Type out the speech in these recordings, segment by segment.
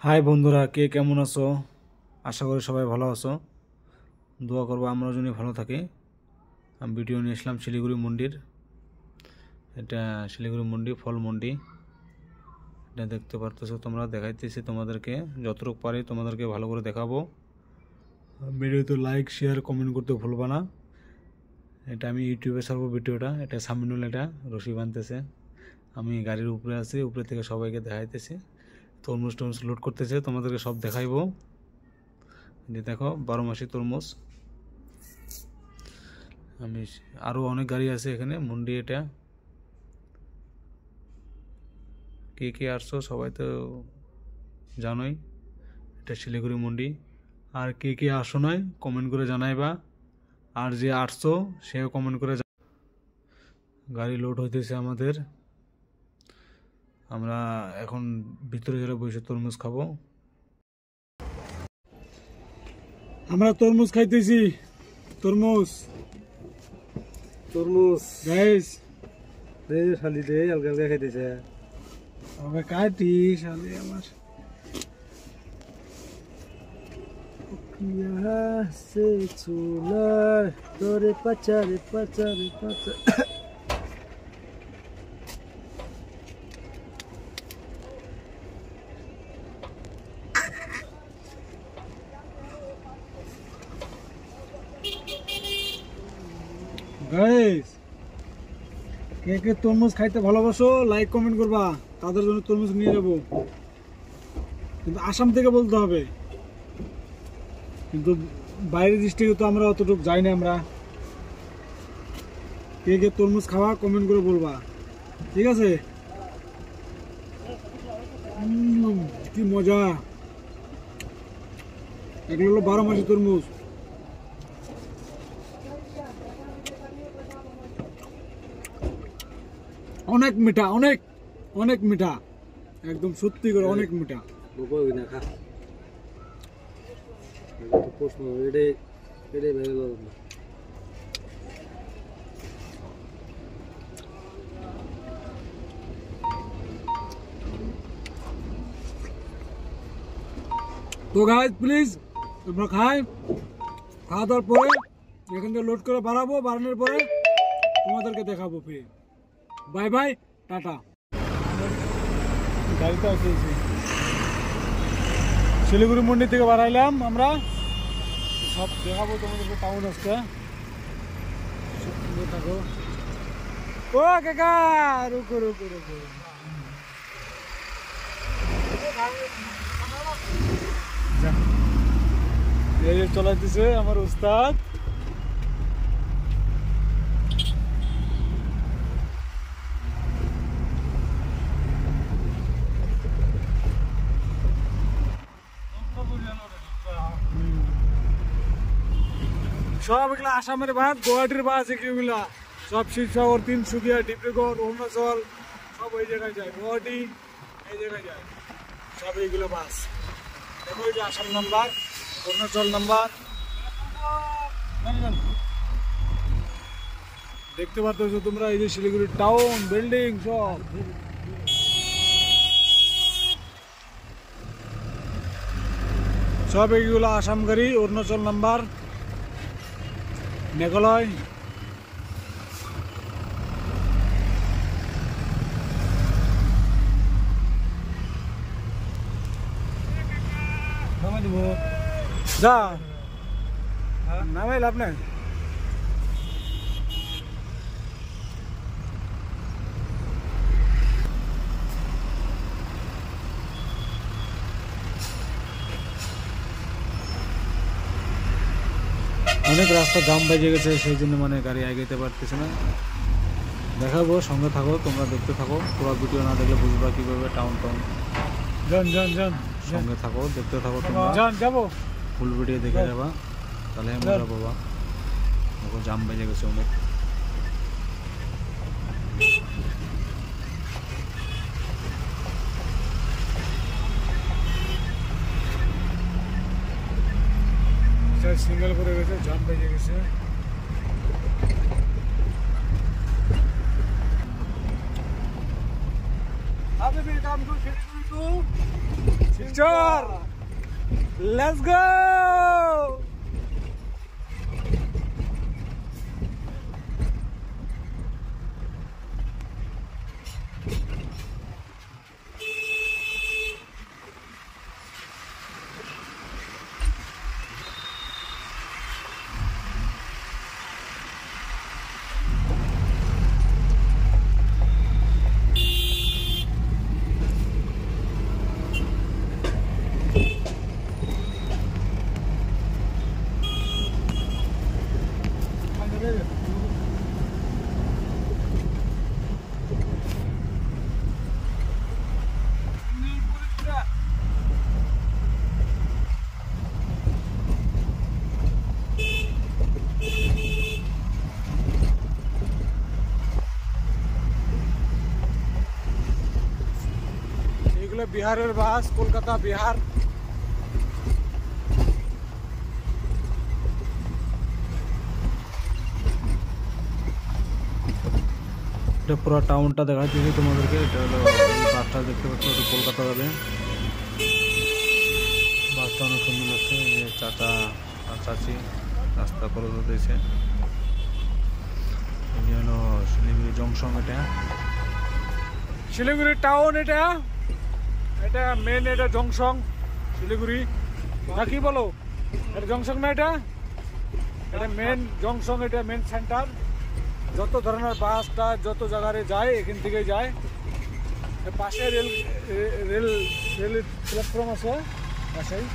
High বন্ধুরা, কে কেমন আছো? আশা করি সবাই ভালো আছো। দোয়া করবো আমরা জন্য ভালো থাকি। আমি ভিডিও নিয়ে আসলাম শিলিগুড়ি মন্ডির। এটা শিলিগুড়ি মন্ডি, ফল মন্ডি। এটা দেখতে পারতেছো তোমরা, দেখাইতেছি তোমাদেরকে যতটুকু পারি তোমাদেরকে ভালো করে দেখাবো। ভিডিওতে লাইক শেয়ার কমেন্ট করতে ভুলবা না। এটা আমি ইউটিউবে ছাড়বো ভিডিওটা। এটা সামিনুল, এটা রশি বাঁধতেছে। আমি গাড়ির উপরে আছি, উপরে থেকে সবাইকে দেখাইতেছি। তরমুজ টরমুজ লোড করতেছে, তোমাদেরকে সব দেখাইবো। যে দেখো 12 মাসি তরমুজ। আমি আরও অনেক গাড়ি আছে এখানে মন্ডি। এটা কে কে আসছো সবাই তো জানোই, এটা শিলিগুড়ি মন্ডি। আর কে কে আসো নাই কমেন্ট করে জানাইবা, আর যে আসছো সেও কমেন্ট করে। গাড়ি লোড হইতেছে আমাদের। আমরা এখন ভিতরে চলে বসে তরমুজ খাবো। আমরা তরমুজ খাইতেছি। তরমুজ তরমুজ গাইস, দে শালি দে, হালকা হালকা খাইতেছে। আবে কাটি শালি আমার। यहाँ से चूल्हा तोरे पचारे पचारे पचारे। গাইস, কে কে তরমুজ খাইতে ভালোবাসো লাইক কমেন্ট করবা, তাদের জন্য তরমুজ নিয়ে যাবো। কিন্তু আসাম থেকে বলতে হবে, কিন্তু বাইরের ডিস্ট্রিক্টে তো আমরা অতটুকু যাই না। আমরা কে কে তরমুজ খাওয়া কমেন্ট করে বলবা, ঠিক আছে? কি মজা! এগুলো হলো 12 মাসি তরমুজ। অনেক মিঠা, অনেক অনেক মিঠা, একদম সত্যি করে অনেক মিঠা। বকো না খা, তো প্রশ্ন এডে এডে ভালো না। তো গাইজ প্লিজ তোমরা খাওয়া দাওয়ার পরে এখান থেকে লোড করে বাড়াবো, বাড়ানোর পরে তোমাদেরকে দেখাবো ফিরে। Bye bye, tata. গাড়িতে আসেছি, শিলিগুড়ি মন্ডি থেকে বাড়াইলাম আমরা। সব দেখাবো তোমাদেরকে, টাউন আসতে। থাকো। ও কাকা, রুকো রুকো রুকো। এই যে চলাইতেছে আমার উস্তাদ। সব এগুলা আসামের বাস, গুয়াহাটির বাস, এগুলা সব শিবসাগর, তিনসুকিয়া, ডিব্রুগড়, অরুণাচল সব ওই জায়গায় যায়। গুয়াহাটি এই জায়গায় যায় সব এইগুলো বাস। দেখো এই যে আসাম নাম্বার, অরুণাচল নাম্বার। দেখতে পাচ্ছ তোমরা এই যে শিলিগুড়ি টাউন, বিল্ডিং সব। সব এইগুলো আসাম গাড়ি, অরুণাচল নাম্বার, মেঘালয়। যা নামাই লাভ নাই। অনেক রাস্তা জাম বেজে গেছে, সেই জন্য মানে গাড়ি এগোতে পারতেছে না। দেখাবো, সঙ্গে থাকো তোমরা, দেখতে থাকো। পুরো ভিডিও না দেখলে বুঝবা কিভাবে টাউন সঙ্গে থাকো, দেখতে থাকো তোমরা। যাবো ফুল ভিডিও দেখে যাবা, তাহলে মজা পাবা। দেখো জাম বেজে গেছে অনেক। সিঙ্গেল করে গেছে, জাম বেজে গেছে। Abi bir tam dur, Silchar let's go. বিহারের বাস, কলকাতা বিহার। এটা পুরো টাউনটা দেখাচ্ছি তোমাদেরকে। এটা হলো বাসটা দেখতে পাচ্ছ, ওটা কলকাতা যাবে। বাসটা অনেক সুন্দর লাগছে। যে চাচা আর চাচি রাস্তা করে দিয়েছে। এই হলো শিলিগুড়ি জংশন। এটা শিলিগুড়ি টাউন। এটা এটা মেন, এটা জংশন শিলিগুড়ি না কি বলো? এটা জংশন না? এটা এটা মেন জংশন, এটা মেন সেন্টার। যত ধরনের বাসটা যত জায়গায় যায় এখান থেকে যায়। পাশে রেল রেল রেল প্ল্যাটফর্ম আছে পাশেই।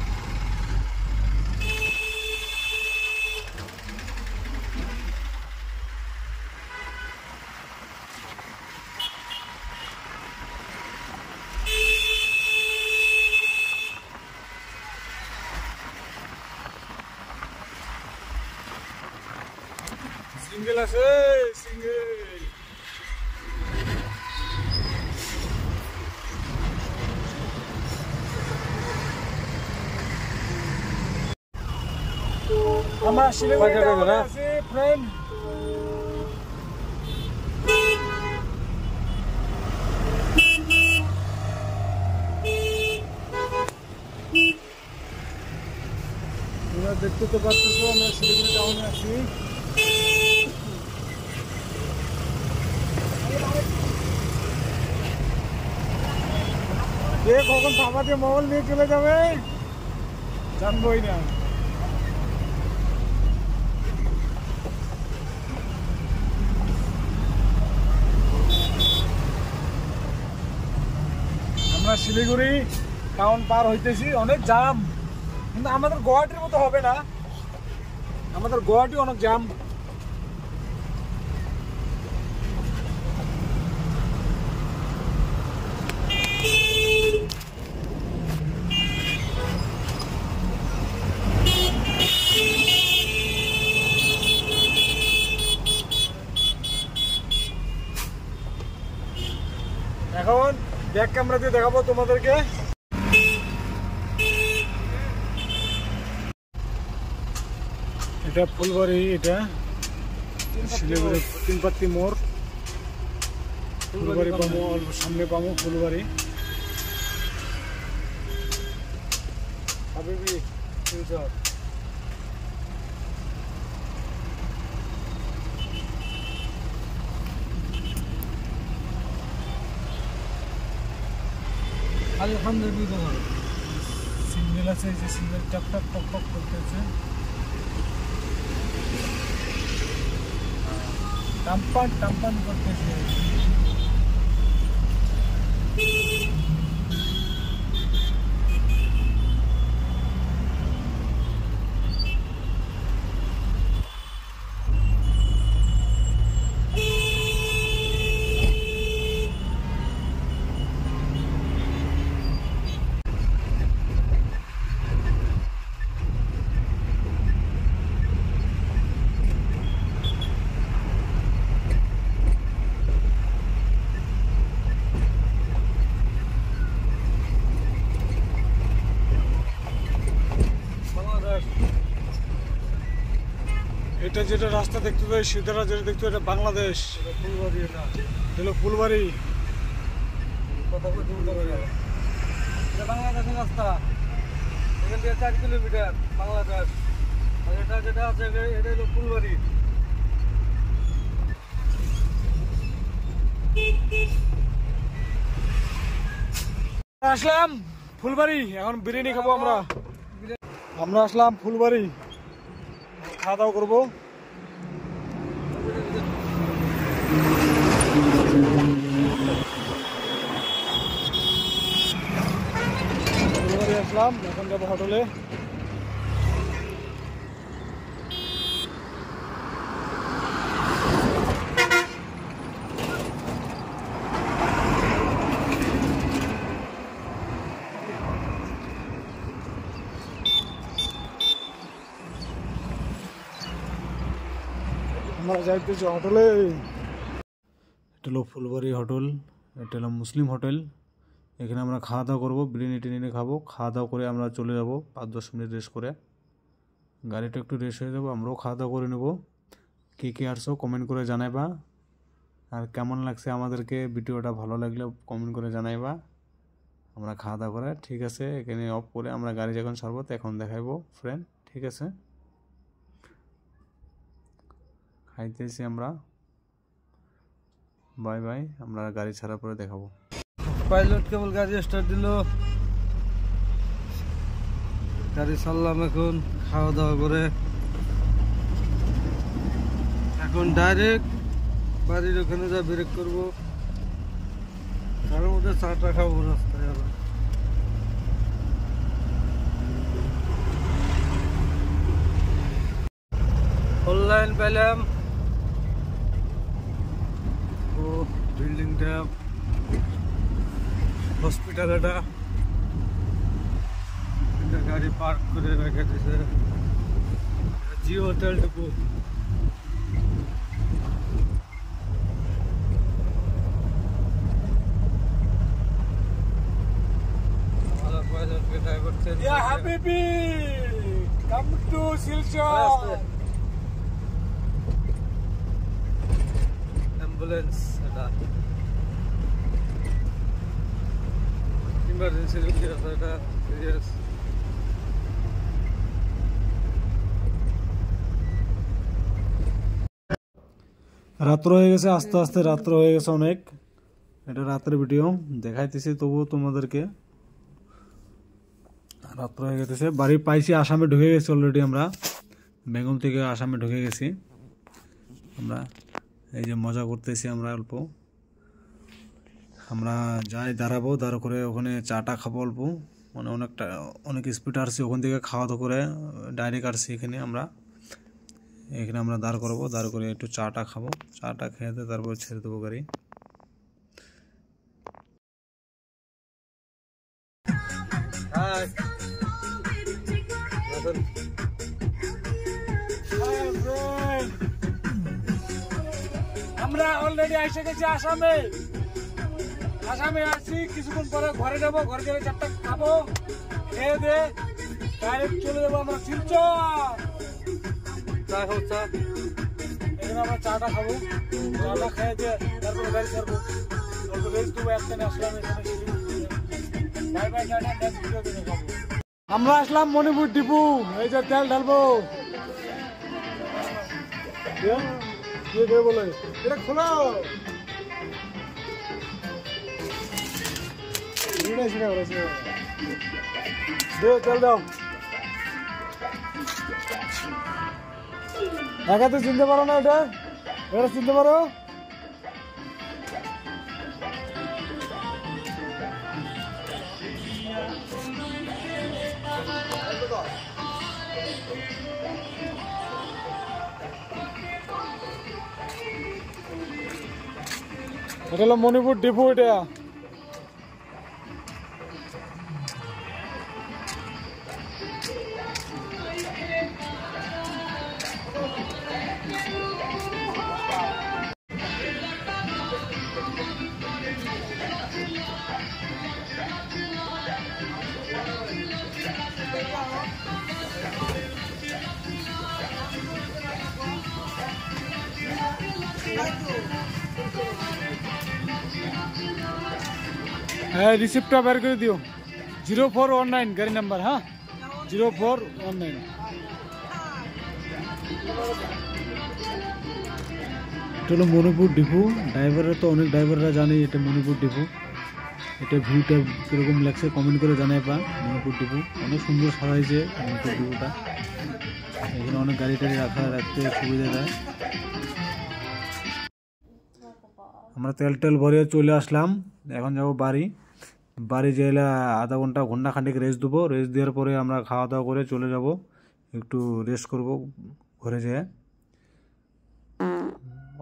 সিঙ্গেল আছে, সিঙ্গেল। আমরা শিলিগুড়ি আছি ফ্রেন্ড। তোমরা দেখতে তো পাচ্ছ আমরা শিলিগুড়ি টাউনে আছি। কখন বাবাতে মহল নিয়ে চলে যাবে জানবই না। আমরা শিলিগুড়ি টাউন পার হইতেছি, অনেক জ্যাম। কিন্তু আমাদের গুয়াহাটির মতো হবে না, আমাদের গুয়াহাটি অনেক জ্যাম। এখন ব্যাক ক্যামেরা দিয়ে দেখাবো তোমাদেরকে। এটা ফুলবাড়ি, এটা শিলিগুড়ি তিনপাত্তি মোড়। ফুলবাড়ি পাবো, অল্প সামনে পাবো ফুলবাড়ি। হাবিবি শিলচর। আলহামদুলিল্লাহ সিগন্যাল আছে, যে সিগন্যাল টক টক টক টক করতেছে। টাম্পান টাম্পান করতেছে। এটা যেটা রাস্তা দেখতে পাই সিধারা, যেটা দেখতে এটা বাংলাদেশ। ফুলবাড়ি, এটা হলো ফুলবাড়ি। বাংলাদেশের রাস্তা এখান থেকে 4 কিলোমিটার বাংলাদেশ। আর এটা যেটা আছে এটা হলো ফুলবাড়ি। আসলাম ফুলবাড়ি, এখন বিরিয়ানি খাবো আমরা। আসলাম ফুলবাড়ি, খাওয়া দাওয়া করবো। ফুলবাড়ি আসলাম, এখন যাবো হোটেলে। আমরা যাইতেছি হোটেলে। এটা হলো ফুলবাড়ি হোটেল, এটা হলো মুসলিম হোটেল। এখানে আমরা খাওয়া দাওয়া করবো, বিরিয়ানি টিরিয়ানি খাবো। খাওয়া দাওয়া করে আমরা চলে যাব 5-10 মিনিট রেস্ট করে। গাড়িটা একটু রেস্ট হয়ে যাবো, আমরাও খাওয়া দাওয়া করে নেব। কে কে আসছো কমেন্ট করে জানাইবা, আর কেমন লাগছে আমাদেরকে ভিডিওটা, ভালো লাগলে কমেন্ট করে জানাইবা। আমরা খাওয়া দাওয়া করে ঠিক আছে, এখানে অফ করে আমরা গাড়ি যখন ছাড়বো তখন দেখাইবো ফ্রেন্ড, ঠিক আছে। খাইতেছি আমরা, বাই বাই। আমরা গাড়ি ছাড়ার পরে দেখাবো। পাইলট কেবল গাড়ি স্টার্ট দিল, গাড়ি ছাড়লাম। এখন খাওয়া দাওয়া করে এখন ডাইরেক্ট বাড়ির ওখানে যা ব্রেক করবো, তার মধ্যে চাটা খাবো রাস্তায়। আবার অনলাইন পেলাম, ও বিল্ডিংটা হসপিটাল, এটা গাড়ি পার্ক করে রেখে দিয়েছে। জিও হোটেলটুকু অ্যাম্বুলেন্স, এটা ইমার্জেন্সি রুগী আছে, এটা সিরিয়াস। রাত্র হয়ে গেছে, আস্তে আস্তে রাত্র হয়ে গেছে অনেক। এটা রাতের ভিডিও দেখাইতেছি, তবুও তোমাদেরকে রাত্র হয়ে গেছে। বাড়ি পাইছি, আসামে ঢুকে গেছি অলরেডি। আমরা বেঙ্গল থেকে আসামে ঢুকে গেছি। আমরা এই যে মজা করতেছি আমরা অল্প। আমরা যাই দাঁড়াবো, দাঁড়া করে ওখানে চাটা খাবো অল্প, মানে অনেক স্পিড আসছি ওখান থেকে খাওয়া দাওয়া করে ডাইরেক্ট আসছি এখানে। আমরা দাঁড় করবো, দাঁড় করে একটু চাটা খাবো। চাটা খেয়ে তারপর ছেড়ে দেবো গাড়ি। আমরা অলরেডি এসে গেছি আসামে। আসছি, কিছুক্ষণ পরে ঘরে যাবো। ঘরে গেলে চারটা খাবো, খেয়ে দে ডাইরেক্ট চলে যাবো আমরা শিলচর। এখানে আমরা চাটা খাবো, চাটা খেয়ে দিয়ে তারপরে গাড়ি ছাড়বো। রেস্ট দেবো, একটানে আসলাম এখানে। বাই বাই, টাটা, নেক্সট ভিডিওতে দেখাবো। আমরা আসলাম মণিপুর ডিপু, এই যে তেল ঢালবো। বলে এটা খোলো, তেল দাও। একাতে চিনতে পারো না, এটা চিনতে পারো। এটা হলো মণিপুর ডিপু। এটা হ্যাঁ, রিসিপ্টটা বের করে দিও। 0419 গাড়ি নাম্বার, হ্যাঁ 0419। এটা হলো মণিপুর ডিপো। ড্রাইভাররা তো অনেক ড্রাইভাররা জানে এটা মণিপুর ডিপো। এটা ভিউটা কীরকম লাগছে কমেন্ট করে জানাই পা। মণিপুর ডিপো অনেক সুন্দর সাজাইছে মণিপুর ডিপোটা। এখানে অনেক গাড়ি টাড়ি রাখতে সুবিধা দেয়। আমরা তেল ভরে চলে আসলাম, এখন যাব বাড়ি। বাড়ি যেলে আধা ঘন্টা খানিক রেস্ট দেবো। রেস্ট দেওয়ার পরে আমরা খাওয়া দাওয়া করে চলে যাব, একটু রেস্ট করব ঘরে যেয়ে।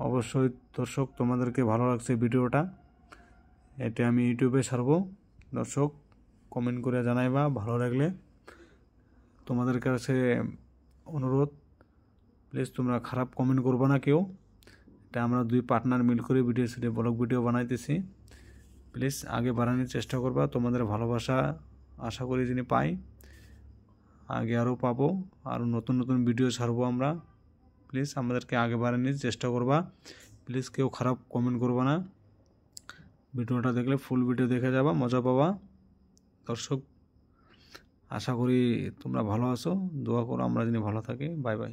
অবশ্যই দর্শক তোমাদেরকে ভালো লাগছে ভিডিওটা, এটা আমি ইউটিউবে ছাড়বো। দর্শক কমেন্ট করে জানাইবা ভালো লাগলে। তোমাদের কাছে অনুরোধ, প্লিজ তোমরা খারাপ কমেন্ট করবা না কেউ। এটা আমরা দুই পার্টনার মিল করে ব্লগ ভিডিও বানাইতেছি। প্লিজ আগে বাড়ানোর চেষ্টা করবা। তোমাদের ভালোবাসা আশা করি যিনি পাই, আগে আরও পাবো, আরও নতুন নতুন ভিডিও ছাড়বো আমরা। প্লিজ আমাদেরকে আগে বাড়ানোর চেষ্টা করবা। প্লিজ কেউ খারাপ কমেন্ট করবা না। ভিডিওটা দেখলে ফুল ভিডিও দেখে যাবা, মজা পাবা। দর্শক আশা করি তোমরা ভালো আছো, দোয়া করো আমরা যিনি ভালো থাকি। Bye bye.